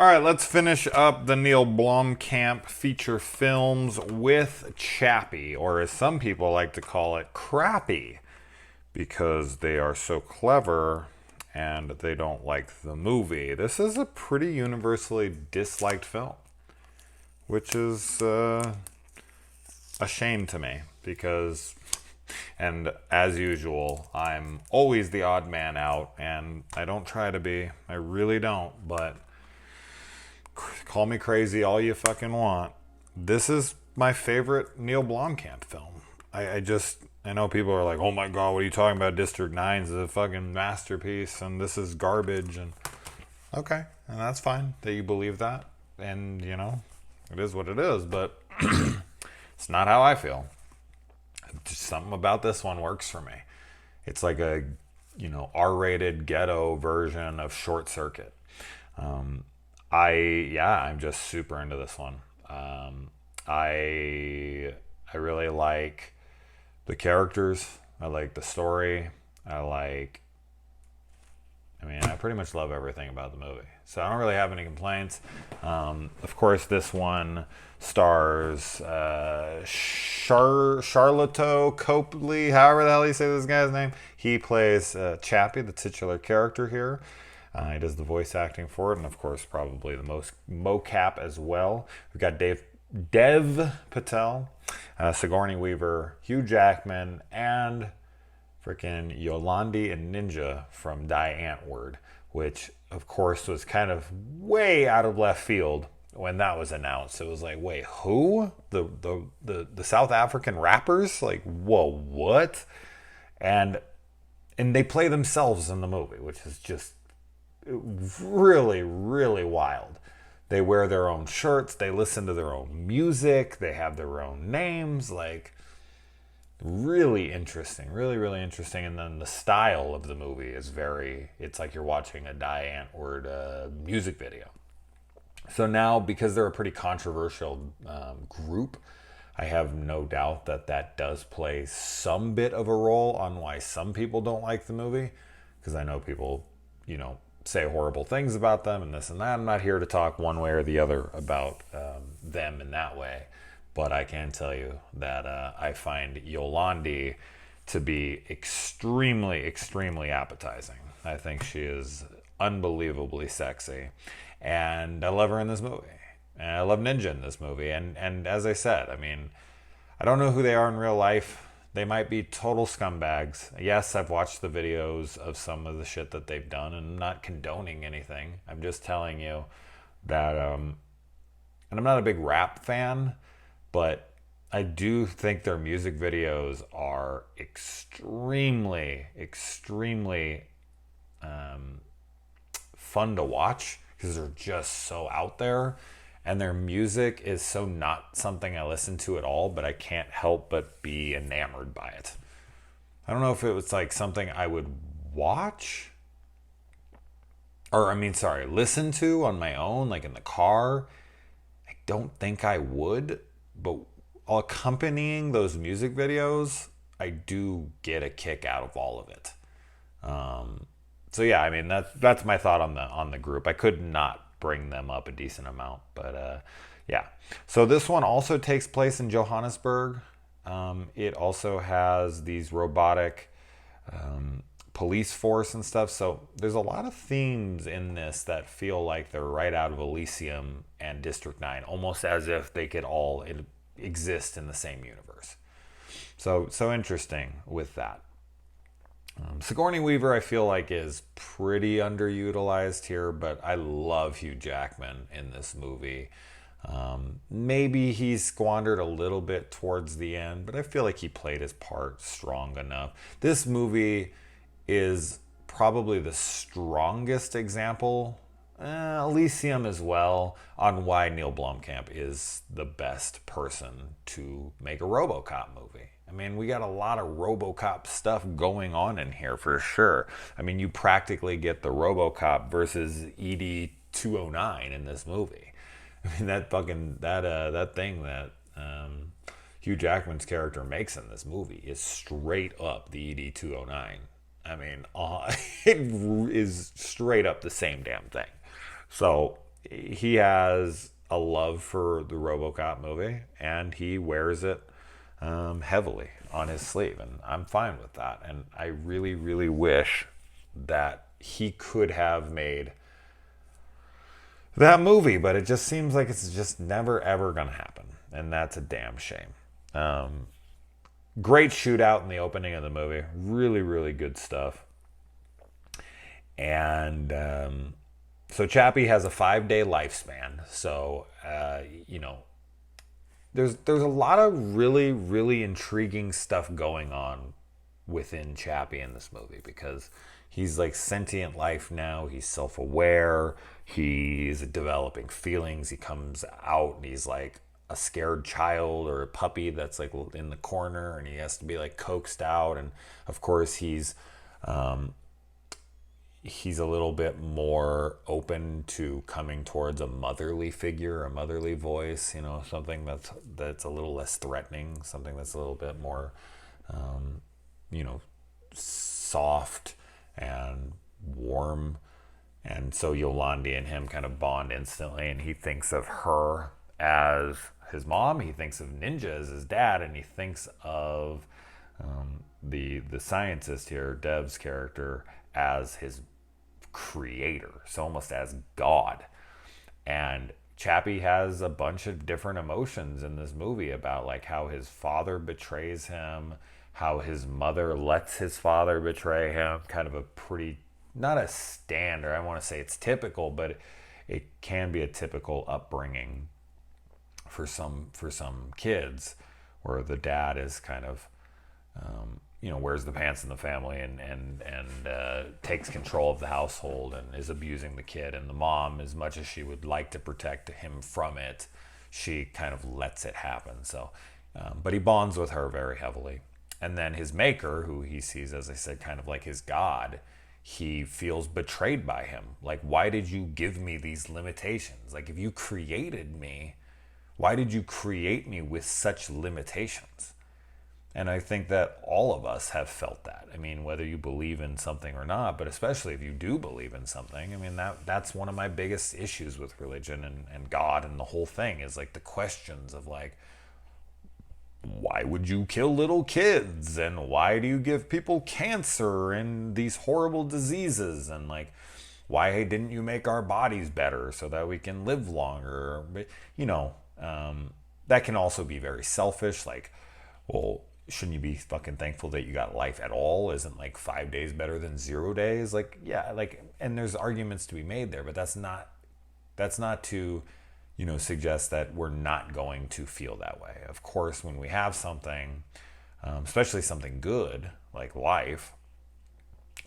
All right, let's finish up the Neill Blomkamp feature films with Chappie, or as some people like to call it, crappy, because they are so clever and they don't like the movie. This is a pretty universally disliked film, which is a shame to me because, and as usual, I'm always the odd man out, and I don't try to be. I really don't, but call me crazy all you fucking want. This is my favorite Neill Blomkamp film. I know people are like, oh my god, what are you talking about? District 9 is a fucking masterpiece and this is garbage. And okay, and that's fine that you believe that. And, you know, it is what it is, but it's not how I feel. Just something about this one works for me. It's like a, R-rated ghetto version of Short Circuit. I'm just super into this one. I really like the characters. I like the story. I pretty much love everything about the movie. So I don't really have any complaints. Of course, this one stars Charlotte Copley, however the hell you say this guy's name. He plays Chappie, the titular character here. He does the voice acting for it, and of course, probably the most mocap as well. We've got Dev Patel, Sigourney Weaver, Hugh Jackman, and freaking Yolandi and Ninja from Die Antwoord, which of course was kind of way out of left field when that was announced. It was like, wait, who? The South African rappers? Like, whoa, what? And they play themselves in the movie, which is just really, really wild. They wear their own shirts, they listen to their own music, they have their own names, like really interesting, really, really interesting. And then the style of the movie is it's like you're watching a Die Antwoord music video. So now, because they're a pretty controversial group, I have no doubt that does play some bit of a role on why some people don't like the movie, because I know people, say horrible things about them and this and that. I'm not here to talk one way or the other about them in that way, but I can tell you that I find Yolandi to be extremely, extremely appetizing. I think she is unbelievably sexy, and I love her in this movie, and I love Ninja in this movie, and as I said, I don't know who they are in real life. They might be total scumbags. Yes, I've watched the videos of some of the shit that they've done, and I'm not condoning anything. I'm just telling you that, and I'm not a big rap fan, but I do think their music videos are extremely, extremely fun to watch because they're just so out there. And their music is so not something I listen to at all, but I can't help but be enamored by it. I don't know if it was like something I would watch, listen to on my own, like in the car. I don't think I would, but accompanying those music videos, I do get a kick out of all of it. So yeah, that's my thought on the group. I could not bring them up a decent amount, but yeah. So this one also takes place in Johannesburg. It also has these robotic police force and stuff. So there's a lot of themes in this that feel like they're right out of Elysium and District 9, almost as if they could all exist in the same universe. So interesting with that. Sigourney Weaver, I feel like, is pretty underutilized here, but I love Hugh Jackman in this movie. Maybe he's squandered a little bit towards the end, but I feel like he played his part strong enough. This movie is probably the strongest example, Elysium as well, on why Neill Blomkamp is the best person to make a Robocop movie. We got a lot of Robocop stuff going on in here for sure. You practically get the Robocop versus ED 209 in this movie. That thing that Hugh Jackman's character makes in this movie is straight up the ED 209. It is straight up the same damn thing. So he has a love for the Robocop movie, and he wears it heavily on his sleeve, and I'm fine with that. And I really, really wish that he could have made that movie, but it just seems like it's just never ever gonna happen, and that's a damn shame. Great shootout in the opening of the movie, really, really good stuff. And so Chappie has a 5-day lifespan. So there's a lot of really, really intriguing stuff going on within Chappie in this movie, because he's like sentient life now. He's self-aware. He's developing feelings. He comes out and he's like a scared child or a puppy that's like in the corner, and he has to be like coaxed out. And of course he's a little bit more open to coming towards a motherly figure, a motherly voice, something that's a little less threatening, something that's a little bit more, soft and warm. And so Yolandi and him kind of bond instantly, and he thinks of her as his mom, he thinks of Ninja as his dad, and he thinks of the scientist here, Dev's character, as his creator, so almost as God. And Chappie has a bunch of different emotions in this movie about like how his father betrays him, how his mother lets his father betray him. Kind of a pretty, not a standard, I want to say it's typical, but it can be a typical upbringing for some kids, where the dad is kind of wears the pants in the family and takes control of the household and is abusing the kid. And the mom, as much as she would like to protect him from it, she kind of lets it happen. So, but he bonds with her very heavily. And then his maker, who he sees, as I said, kind of like his God, he feels betrayed by him. Like, why did you give me these limitations? Like, if you created me, why did you create me with such limitations? And I think that all of us have felt that. I mean, whether you believe in something or not, but especially if you do believe in something, I mean, that's one of my biggest issues with religion and God and the whole thing, is like the questions of like, why would you kill little kids? And why do you give people cancer and these horrible diseases? And like, why didn't you make our bodies better so that we can live longer? But, that can also be very selfish. Like, well, shouldn't you be fucking thankful that you got life at all? Isn't like 5 days better than 0 days? Like, yeah, like, and there's arguments to be made there, but that's not to, suggest that we're not going to feel that way. Of course, when we have something, especially something good, like life,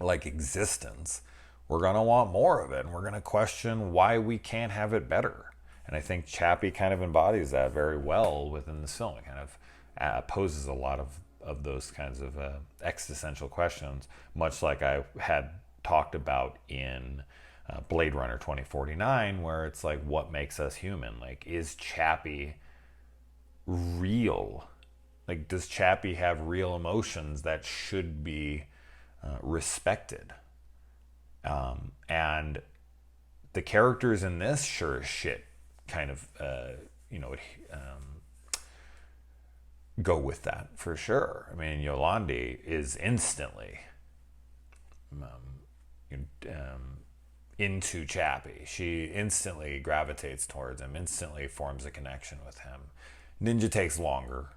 like existence, we're going to want more of it, and we're going to question why we can't have it better. And I think Chappie kind of embodies that very well within this film. It kind of poses a lot of those kinds of existential questions, much like I had talked about in Blade Runner 2049, where it's like, what makes us human? Like, is Chappie real? Like, does Chappie have real emotions that should be respected? And the characters in this sure as shit kind of, go with that for sure. I mean, Yolandi is instantly into Chappie. She instantly gravitates towards him, instantly forms a connection with him. Ninja takes longer,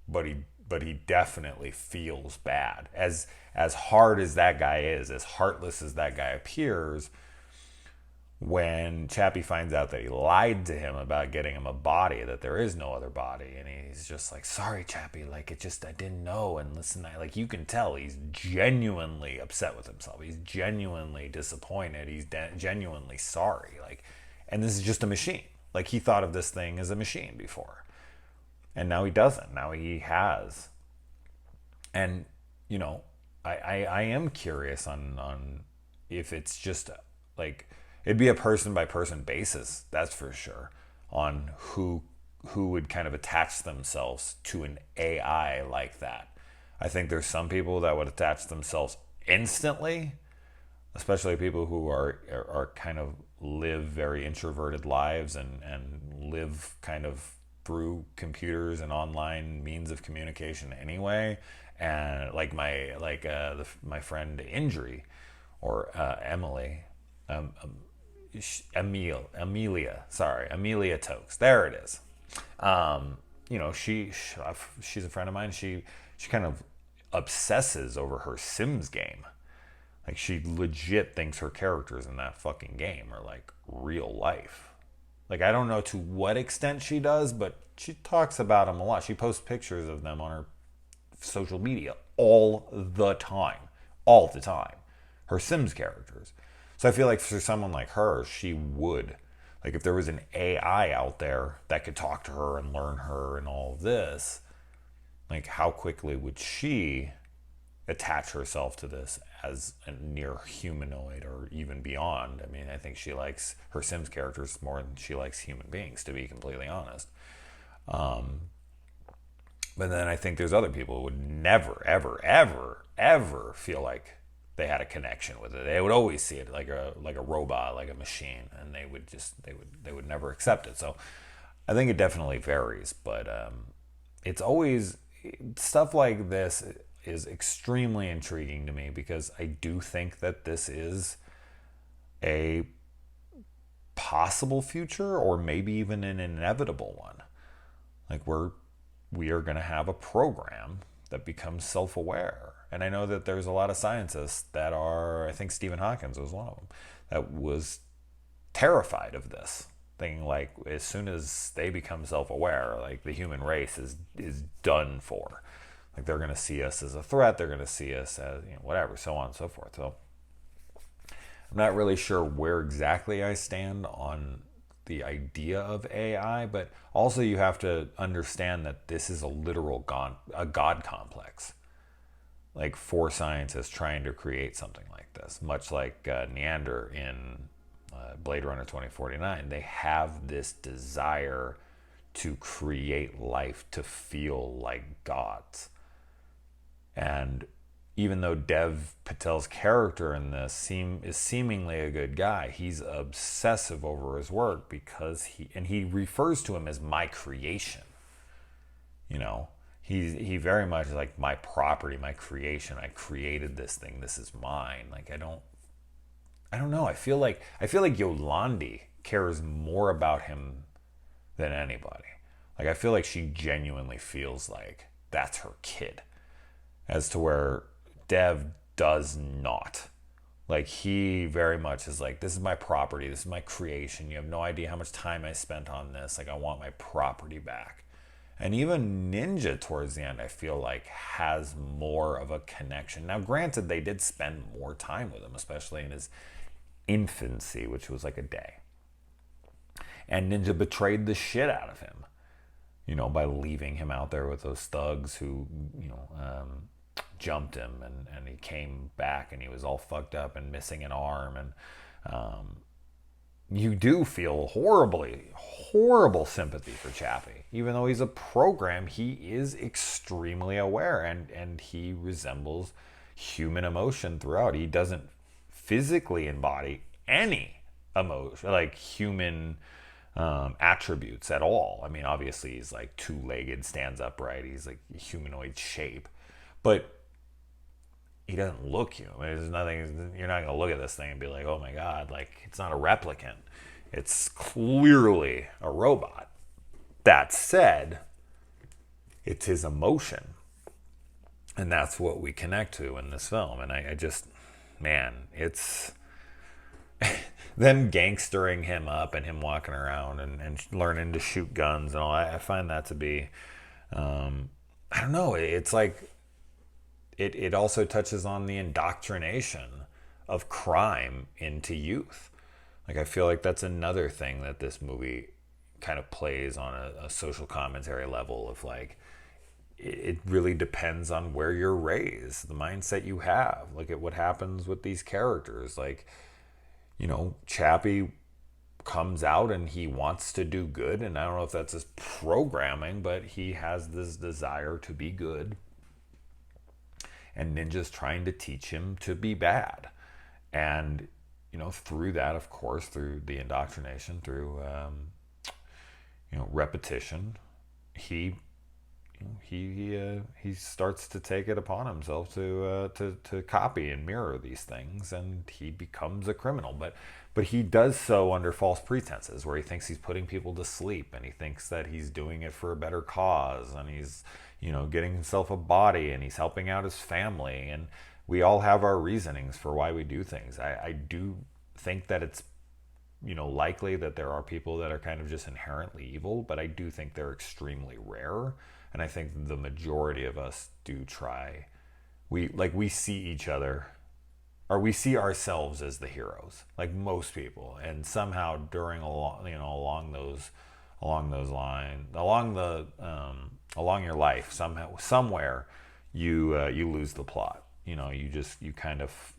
but he definitely feels bad. As hard as that guy is, as heartless as that guy appears, when Chappie finds out that he lied to him about getting him a body, that there is no other body, and he's just like, sorry, Chappie, like, I didn't know, and listen, like, you can tell he's genuinely upset with himself. He's genuinely disappointed. He's genuinely sorry. Like, and this is just a machine. Like, he thought of this thing as a machine before, and now he doesn't. Now he has. And, I am curious on if it's just like, it'd be a person by person basis, that's for sure, on who would kind of attach themselves to an AI like that. I think there's some people that would attach themselves instantly, especially people who are kind of live very introverted lives and live kind of through computers and online means of communication anyway. And like my friend Injury, or Emily, Amelia Tokes. There it is. She's a friend of mine. She kind of obsesses over her Sims game. Like, she legit thinks her characters in that fucking game are like real life. Like, I don't know to what extent she does, but she talks about them a lot. She posts pictures of them on her social media all the time. All the time. Her Sims characters. So I feel like for someone like her, she would. Like, if there was an AI out there that could talk to her and learn her and all of this, like, how quickly would she attach herself to this as a near humanoid or even beyond? I mean, I think she likes her Sims characters more than she likes human beings, to be completely honest. But then I think there's other people who would never, ever, ever, ever feel like they had a connection with it. They would always see it like a robot, like a machine, and they would never accept it. So I think it definitely varies, but it's always stuff like this is extremely intriguing to me, because I do think that this is a possible future, or maybe even an inevitable one. Like, we are going to have a program that becomes self-aware. And I know that there's a lot of scientists that are, I think Stephen Hawking was one of them, that was terrified of this, thinking like, as soon as they become self-aware, like, the human race is done for. Like, they're going to see us as a threat, they're going to see us as, whatever, so on and so forth. So I'm not really sure where exactly I stand on the idea of AI, but also you have to understand that this is a literal God complex. Like, for scientists trying to create something like this, much like Neander in Blade Runner 2049, they have this desire to create life to feel like gods. And even though Dev Patel's character in this is seemingly a good guy, he's obsessive over his work because he refers to him as my creation. He very much is like, my property, my creation. I created this thing. This is mine. Like, I don't know. I feel like Yolandi cares more about him than anybody. Like, I feel like she genuinely feels like that's her kid, as to where Dev does not. Like, he very much is like, this is my property. This is my creation. You have no idea how much time I spent on this. Like, I want my property back. And even Ninja towards the end, I feel like, has more of a connection. Now, granted, they did spend more time with him, especially in his infancy, which was like a day. And Ninja betrayed the shit out of him, by leaving him out there with those thugs who, jumped him, and he came back and he was all fucked up and missing an arm. And you do feel horrible sympathy for Chappie. Even though he's a program, he is extremely aware, and he resembles human emotion throughout. He doesn't physically embody any emotion, like human attributes at all. I mean, obviously he's like two-legged, stands upright, he's like humanoid shape, but he doesn't look human. There's nothing. You're not going to look at this thing and be like, oh my God, like, it's not a replicant. It's clearly a robot. That said, it's his emotion. And that's what we connect to in this film. And I just, man, it's them gangstering him up and him walking around and learning to shoot guns and all. I find that to be, I don't know, it's like, it also touches on the indoctrination of crime into youth. Like, I feel like that's another thing that this movie kind of plays on a social commentary level of, like, it really depends on where you're raised, the mindset you have. Look at what happens with these characters. Like, Chappie comes out and he wants to do good, and I don't know if that's his programming, but he has this desire to be good. And Ninja's trying to teach him to be bad. And through that, of course, through the indoctrination, through repetition, he he starts to take it upon himself to copy and mirror these things, and he becomes a criminal. But he does so under false pretenses, where he thinks he's putting people to sleep, and he thinks that he's doing it for a better cause, and he's getting himself a body, and he's helping out his family. And we all have our reasonings for why we do things. I do think that it's likely that there are people that are kind of just inherently evil, but I do think they're extremely rare. And I think the majority of us do try. We see each other, or we see ourselves as the heroes, like most people. And somehow along those lines, along your life, somewhere you lose the plot. You kind of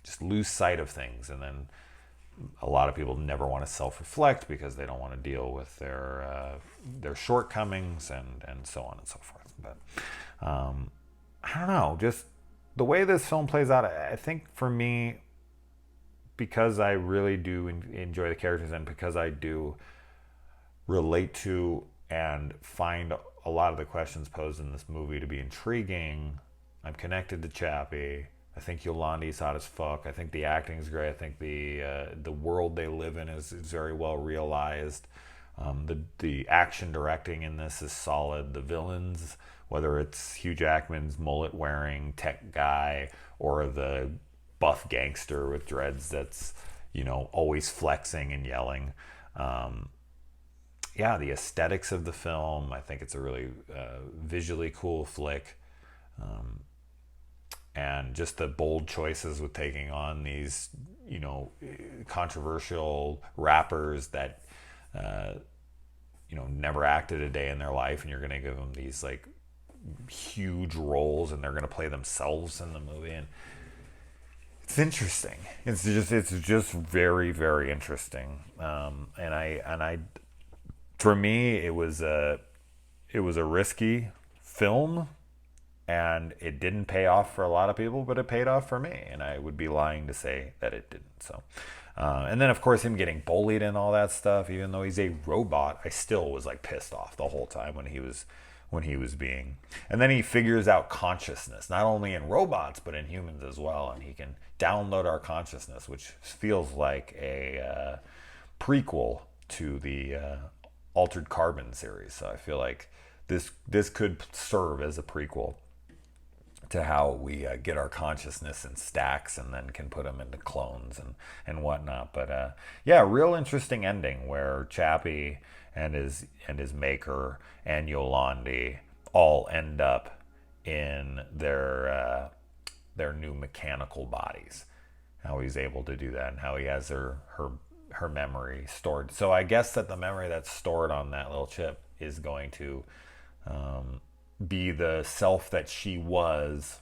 just lose sight of things, and then a lot of people never want to self-reflect because they don't want to deal with their shortcomings and so on and so forth. But I don't know, just the way this film plays out, I think for me, because I really do enjoy the characters, and because I do relate to and find a lot of the questions posed in this movie to be intriguing, I'm connected to Chappie. I think Yolandi's hot as fuck. I think the acting is great. I think the world they live in is very well realized. The action directing in this is solid. The villains, whether it's Hugh Jackman's mullet-wearing tech guy or the buff gangster with dreads that's always flexing and yelling. The aesthetics of the film. I think it's a really visually cool flick. And just the bold choices with taking on these, controversial rappers that, never acted a day in their life, and you're going to give them these like huge roles, and they're going to play themselves in the movie, and it's interesting. It's just very, very interesting. And I, for me, it was a risky film. And it didn't pay off for a lot of people, but it paid off for me. And I would be lying to say that it didn't. So, and then of course him getting bullied and all that stuff. Even though he's a robot, I still was like pissed off the whole time when he was being. And then he figures out consciousness, not only in robots but in humans as well. And he can download our consciousness, which feels like a prequel to the Altered Carbon series. So I feel like this could serve as a prequel to how we get our consciousness in stacks and then can put them into clones and whatnot. But real interesting ending where Chappie and his maker and Yolandi all end up in their new mechanical bodies. How he's able to do that, and how he has her memory stored. So I guess that the memory that's stored on that little chip is going to be the self that she was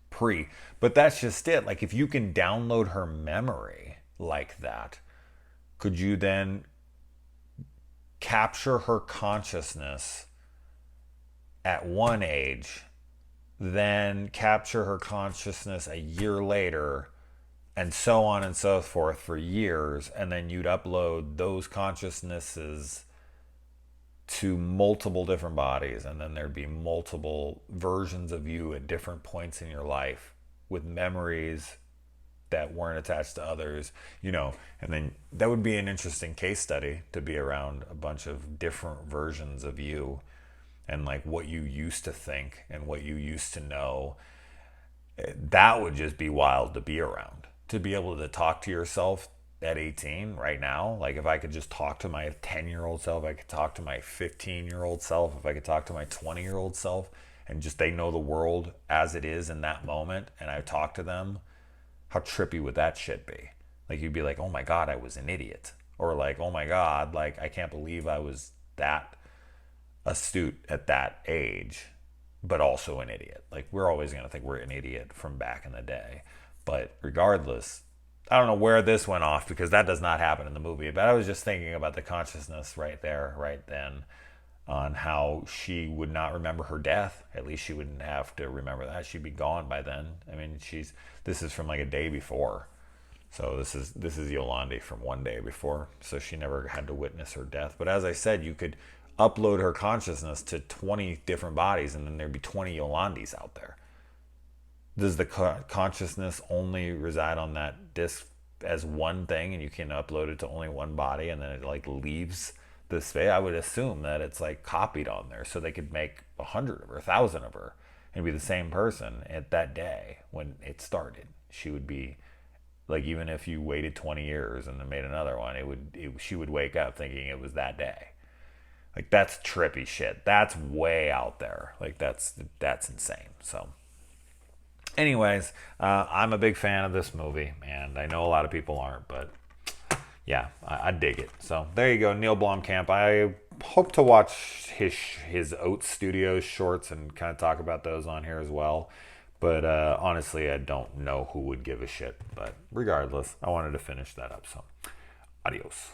pre. But that's just it. Like, if you can download her memory like that, could you then capture her consciousness at one age, then capture her consciousness a year later, and so on and so forth for years, and then you'd upload those consciousnesses to multiple different bodies, and then there'd be multiple versions of you at different points in your life with memories that weren't attached to others, and then that would be an interesting case study to be around a bunch of different versions of you, and like what you used to think and what you used to know. That would just be wild to be around, to be able to talk to yourself at 18 right now. Like, if I could just talk to my 10-year-old self, I could talk to my 15-year-old self, if I could talk to my 20-year-old self, and just they know the world as it is in that moment, and I talk to them, how trippy would that shit be? Like, you'd be like, oh my God, I was an idiot. Or like, oh my God, like, I can't believe I was that astute at that age, but also an idiot. Like, we're always going to think we're an idiot from back in the day. But regardless, I don't know where this went off, because that does not happen in the movie, but I was just thinking about the consciousness right there, right then, on how she would not remember her death. At least she wouldn't have to remember that. She'd be gone by then. I mean, this is from like a day before. So this is Yolandi from one day before. So she never had to witness her death. But as I said, you could upload her consciousness to 20 different bodies, and then there'd be 20 Yolandis out there. Does the consciousness only reside on that disk as one thing, and you can upload it to only one body, and then it like leaves the space? I would assume that it's like copied on there, so they could make 100 of her, 1,000 of her, and be the same person at that day when it started. She would be like, even if you waited 20 years and then made another one, she would wake up thinking it was that day. Like, that's trippy shit. That's way out there. Like, that's insane. So anyways, I'm a big fan of this movie, and I know a lot of people aren't, but yeah, I dig it. So there you go, Neill Blomkamp. I hope to watch his Oats Studios shorts and kind of talk about those on here as well. But honestly, I don't know who would give a shit. But regardless, I wanted to finish that up. So adios.